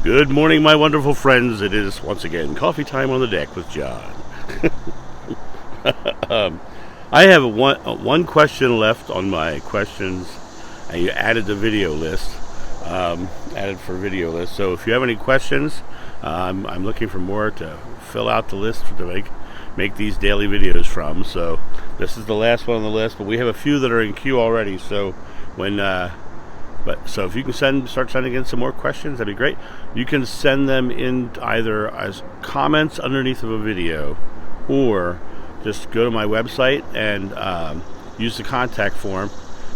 Good morning, my wonderful friends. It is once again coffee time on the deck with John. I have one question left on my questions, and you added the video list. Added for video list. So if you have any questions, I'm looking for more to fill out the list to make these daily videos from. So this is the last one on the list, but we have a few that are in queue already. So so if you can start sending in some more questions, that'd be great. You can send them in either as comments underneath of a video, or just go to my website and use the contact form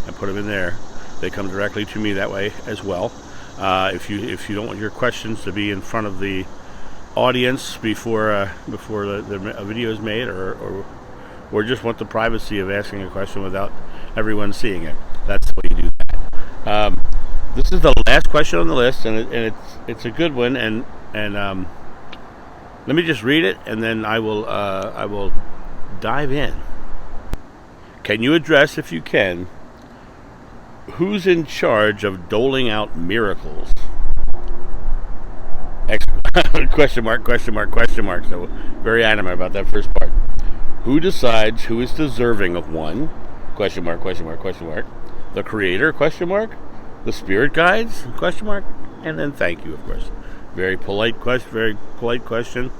and put them in there. They come directly to me that way as well. If you don't want your questions to be in front of the audience before the video is made, or just want the privacy of asking a question without everyone seeing it, that's the way you do that. This is the last question on the list, and it's a good one. And let me just read it, and then I will dive in. Can you address, if you can, who's in charge of doling out miracles? Question mark, question mark, question mark. So very animate about that first part. Who decides who is deserving of one? Question mark, question mark, question mark. The Creator? Question mark. The Spirit guides? Question mark. And then thank you, of course. Very polite question. Very polite question.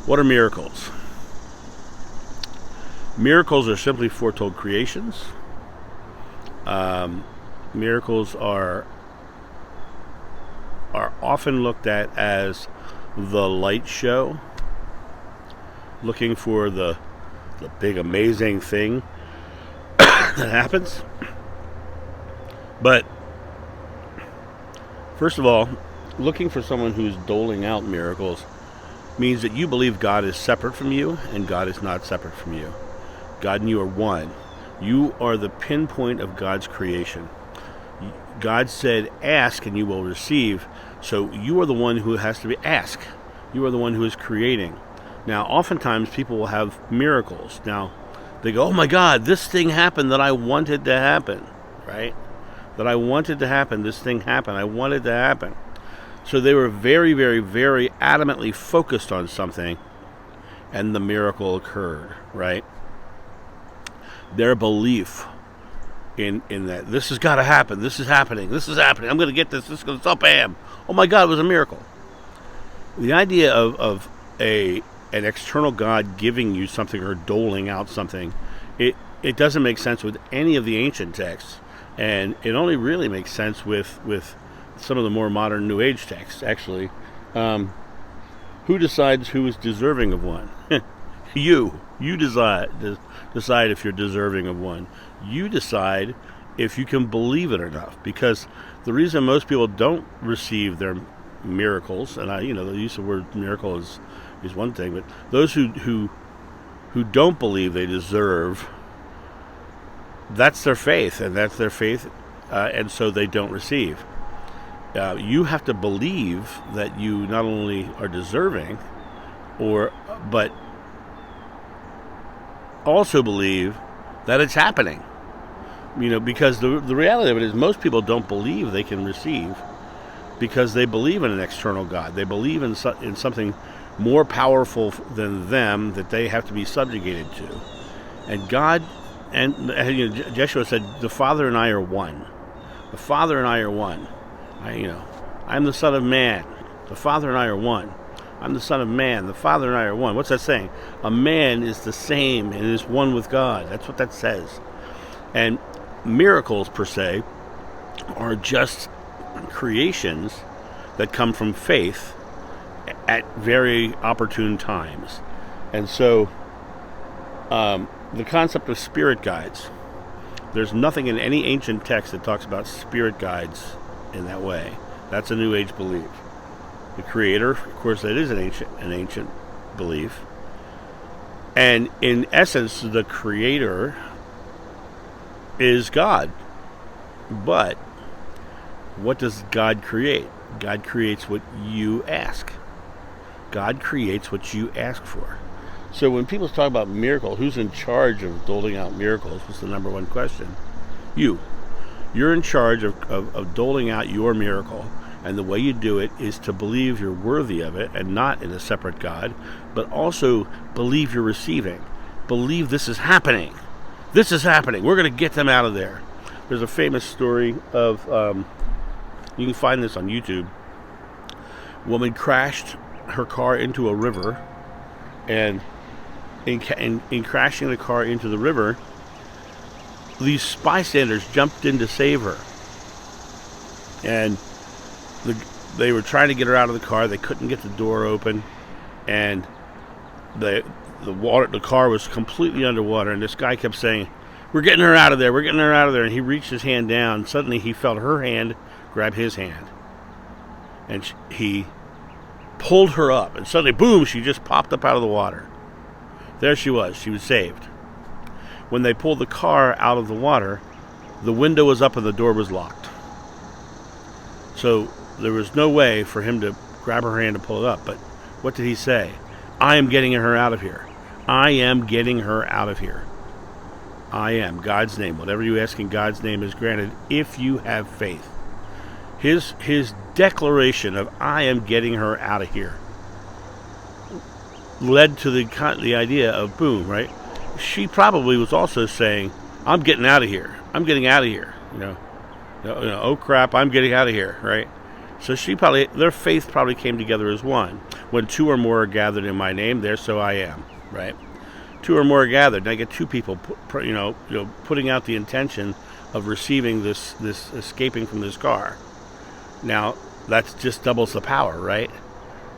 What are miracles? Miracles are simply foretold creations. Miracles are often looked at as the light show, looking for the big amazing thing that happens. But first of all, looking for someone who's doling out miracles means that you believe God is separate from you, and God is not separate from you. God and you are one. You are the pinpoint of God's creation. God said, ask and you will receive. So you are the one who has to be asked. You are the one who is creating. Now, oftentimes people will have miracles. Now, they go, oh my God, this thing happened that I wanted to happen, right? That I wanted to happen. This thing happened. I wanted to happen. So they were very, very, very adamantly focused on something, and the miracle occurred, right? Their belief in that this has got to happen. This is happening. This is happening. I'm going to get this. This is going to stop. Bam. Oh my God, it was a miracle. The idea of an external God giving you something or doling out something, it doesn't make sense with any of the ancient texts, and it only really makes sense with some of the more modern New Age texts, actually. Who decides who is deserving of one? You decide if you're deserving of one. You decide if you can believe it or not, because the reason most people don't receive their miracles, and the use of the word miracle is one thing, but those who don't believe they deserve, that's their faith, and so they don't receive. You have to believe that you not only are deserving, but also believe that it's happening. Because the reality of it is most people don't believe they can receive, because they believe in an external God. They believe in something more powerful than them that they have to be subjugated to. And God, Jeshua said, the Father and I are one. The Father and I are one. I'm the Son of Man. The Father and I are one. I'm the Son of Man. The Father and I are one. What's that saying? A man is the same and is one with God. That's what that says. And miracles, per se, are just creations that come from faith at very opportune times. And so the concept of spirit guides, there's nothing in any ancient text that talks about spirit guides in that way. That's a New Age belief. The Creator, of course, that is an ancient belief. And in essence, the Creator is God. But what does God create? God creates what you ask. God creates what you ask for. So when people talk about miracle, who's in charge of doling out miracles? What's the number one question? You. You're in charge of doling out your miracle. And the way you do it is to believe you're worthy of it and not in a separate God, but also believe you're receiving. Believe this is happening. This is happening. We're going to get them out of there. There's a famous story of, you can find this on YouTube. A woman crashed her car into a river, and in crashing the car into the river, these bystanders jumped in to save her. And they were trying to get her out of the car. They couldn't get the door open, and the car was completely underwater. And this guy kept saying, "We're getting her out of there. We're getting her out of there." And he reached his hand down. Suddenly, he felt her hand grab his hand, and he pulled her up. And suddenly, boom! She just popped up out of the water. There she was. She was saved. When they pulled the car out of the water, the window was up and the door was locked. So there was no way for him to grab her hand and pull it up. But what did he say? I am getting her out of here. I am getting her out of here. I am. God's name. Whatever you ask in God's name is granted if you have faith. His declaration of I am getting her out of here led to the idea of boom, right? She probably was also saying, I'm getting out of here. I'm getting out of here. Oh crap, I'm getting out of here, right? So their faith probably came together as one. When two or more are gathered in my name, there so I am, right? Two or more are gathered. And I get two people, putting out the intention of receiving this escaping from this car. Now, that just doubles the power, right?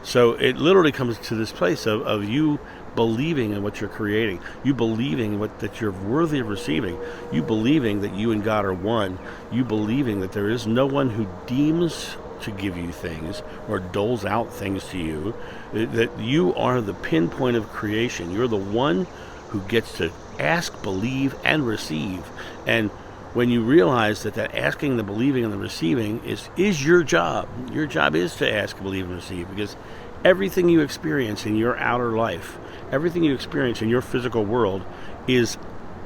So it literally comes to this place of you believing in what you're creating, you believing that you're worthy of receiving, you believing that you and God are one, you believing that there is no one who deems to give you things or doles out things to you, that you are the pinpoint of creation. You're the one who gets to ask, believe, and receive. And when you realize that asking, the believing, and the receiving is your job is to ask, believe, and receive, because everything you experience in your outer life, everything you experience in your physical world is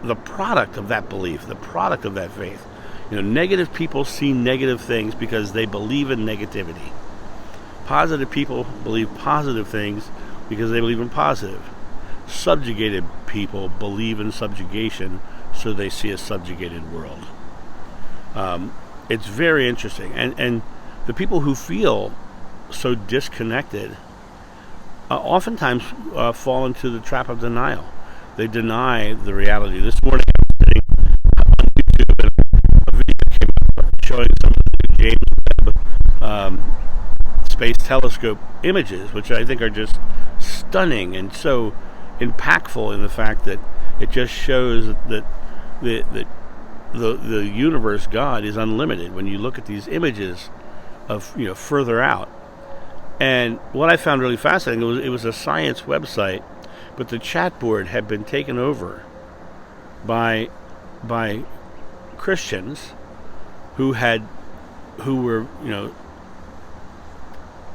the product of that belief, the product of that faith. Negative people see negative things because they believe in negativity. Positive people believe positive things because they believe in positive. Subjugated people believe in subjugation, so they see a subjugated world. It's very interesting. And the people who feel so disconnected oftentimes fall into the trap of denial. They deny the reality. This morning I was sitting on YouTube and a video came up showing some of the James Webb Space Telescope images, which I think are just stunning and so impactful in the fact that it just shows that the universe, God, is unlimited when you look at these images of further out. And what I found really fascinating, it was a science website, but the chat board had been taken over by Christians who were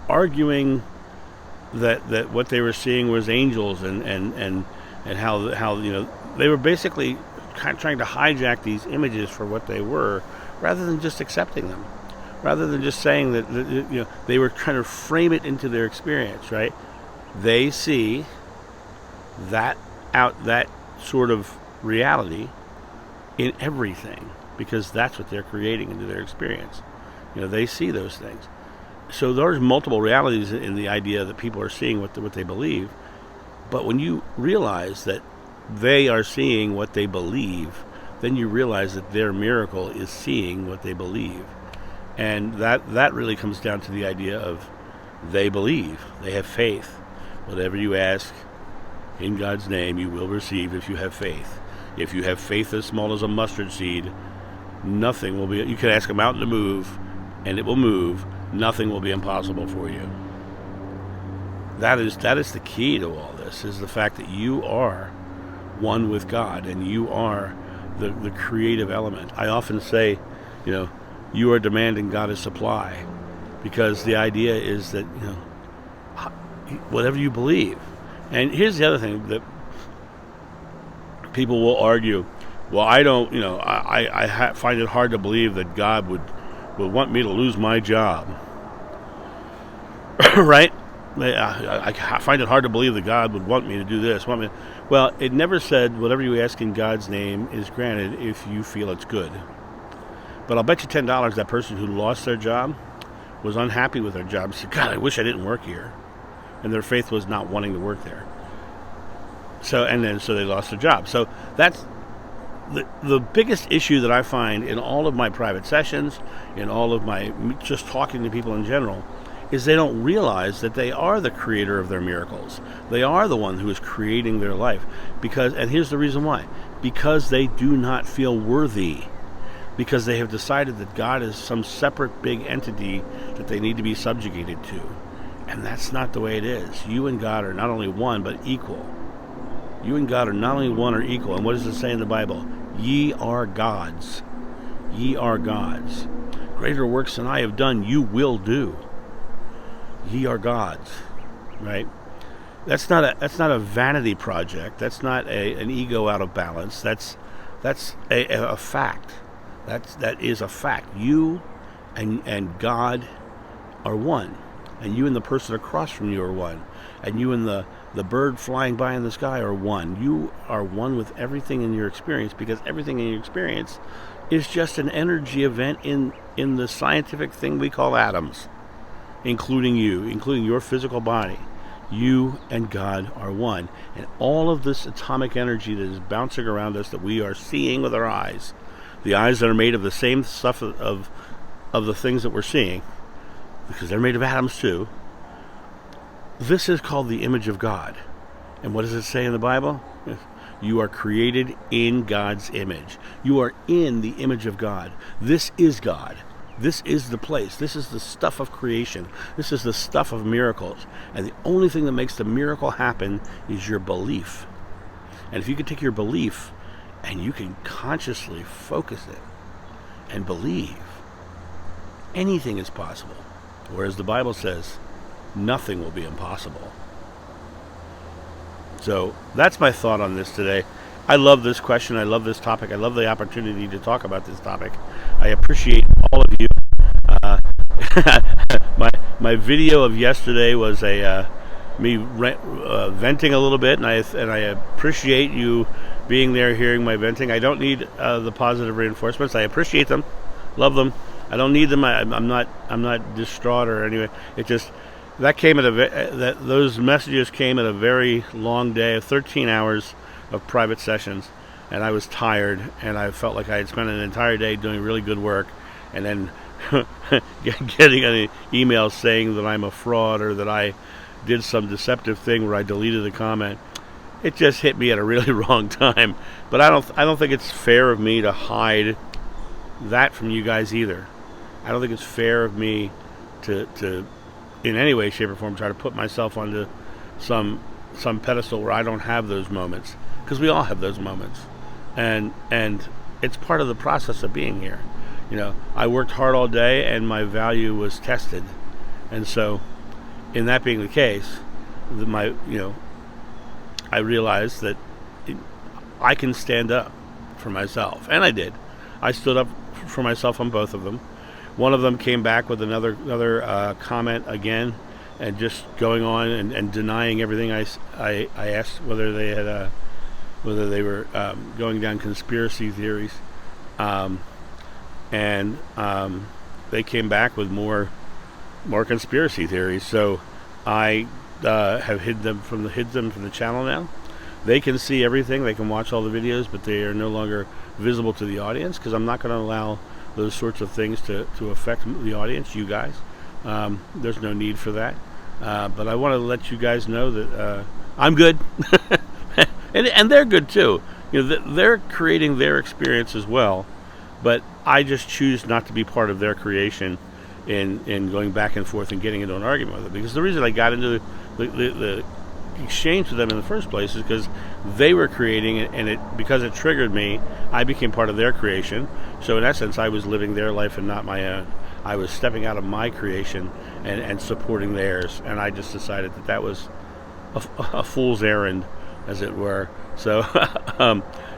arguing that what they were seeing was angels and how they were basically trying to hijack these images for what they were, rather than just accepting them. Rather than just saying that they were trying to frame it into their experience, right? They see that sort of reality in everything because that's what they're creating into their experience. They see those things. So there's multiple realities in the idea that people are seeing what they believe. But when you realize that they are seeing what they believe, then you realize that their miracle is seeing what they believe. And that really comes down to the idea of they believe, they have faith. Whatever you ask in God's name, you will receive if you have faith. If you have faith as small as a mustard seed, nothing will be. You can ask a mountain to move, and it will move. Nothing will be impossible for you. That is the key to all this, is the fact that you are one with God, and you are the creative element. I often say, you are demand and God is supply, because the idea is that whatever you believe. And here's the other thing that people will argue: well, I don't, find it hard to believe that God would want me to lose my job. Right? I find it hard to believe that God would want me to do this. Well, it never said whatever you ask in God's name is granted if you feel it's good. But I'll bet you $10 that person who lost their job was unhappy with their job and said, God, I wish I didn't work here. And their faith was not wanting to work there. So they lost their job. So that's the biggest issue that I find in all of my private sessions, in all of my just talking to people in general, is they don't realize that they are the creator of their miracles. They are the one who is creating their life. And here's the reason why. Because they do not feel worthy. Because they have decided that God is some separate big entity that they need to be subjugated to. And that's not the way it is. You and God are not only one, but equal. You and God are not only one or equal. And what does it say in the Bible? Ye are gods. Ye are gods. Greater works than I have done, you will do. Ye are gods. Right? That's not a vanity project. That's not an ego out of balance. That's a fact. That is a fact. You and God are one. And you and the person across from you are one. And you and the bird flying by in the sky are one. You are one with everything in your experience, because everything in your experience is just an energy event in the scientific thing we call atoms, including you, including your physical body. You and God are one. And all of this atomic energy that is bouncing around us that we are seeing with our eyes, the eyes that are made of the same stuff of the things that we're seeing, because they're made of atoms too. This is called the image of God. And what does it say in the Bible? You are created in God's image. You are in the image of God. This is God. This is the place. This is the stuff of creation. This is the stuff of miracles. And the only thing that makes the miracle happen is your belief. And if you can take your belief and you can consciously focus it and believe, anything is possible. Whereas the Bible says, nothing will be impossible. So that's my thought on this today. I love this question. I love this topic. I love the opportunity to talk about this topic. I appreciate all of you. My video of yesterday was me venting a little bit, and I appreciate you being there, hearing my venting. I don't need the positive reinforcements. I appreciate them, love them. I don't need them. I'm not distraught or anyway. It just that came at those messages came at a very long day of 13 hours of private sessions, and I was tired, and I felt like I had spent an entire day doing really good work, and then getting an email saying that I'm a fraud or that I did some deceptive thing where I deleted a comment. It just hit me at a really wrong time. But I don't think it's fair of me to hide that from you guys either. I don't think it's fair of me to in any way, shape, or form try to put myself onto some pedestal where I don't have those moments, because we all have those moments, and it's part of the process of being here. I worked hard all day and my value was tested, and so in that being the case, I realized that I can stand up for myself, and I did. I stood up for myself on both of them. One of them came back with another comment again, and just going on and denying everything I asked whether they were going down conspiracy theories, and they came back with more conspiracy theories. So I have hid them from the channel now. They can see everything. They can watch all the videos, but they are no longer visible to the audience, because I'm not going to allow those sorts of things to affect the audience, you guys. There's no need for that. But I want to let you guys know that I'm good, and they're good too. They're creating their experience as well, but I just choose not to be part of their creation in going back and forth and getting into an argument with them. Because the reason I got into the exchange with them in the first place is because they were creating it, and because it triggered me, I became part of their creation. So in essence, I was living their life and not my own. I was stepping out of my creation and supporting theirs, and I just decided that was a fool's errand, as it were. So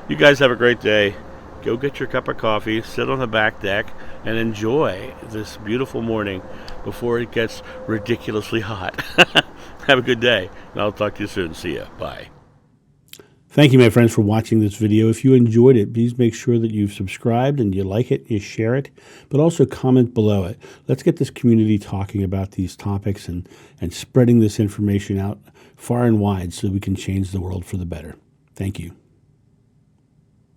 You guys have a great day. Go get your cup of coffee, sit on the back deck, and enjoy this beautiful morning before it gets ridiculously hot. Have a good day, and I'll talk to you soon. See ya. Bye. Thank you, my friends, for watching this video. If you enjoyed it, please make sure that you've subscribed and you like it, you share it, but also comment below it. Let's get this community talking about these topics and spreading this information out far and wide so we can change the world for the better. Thank you.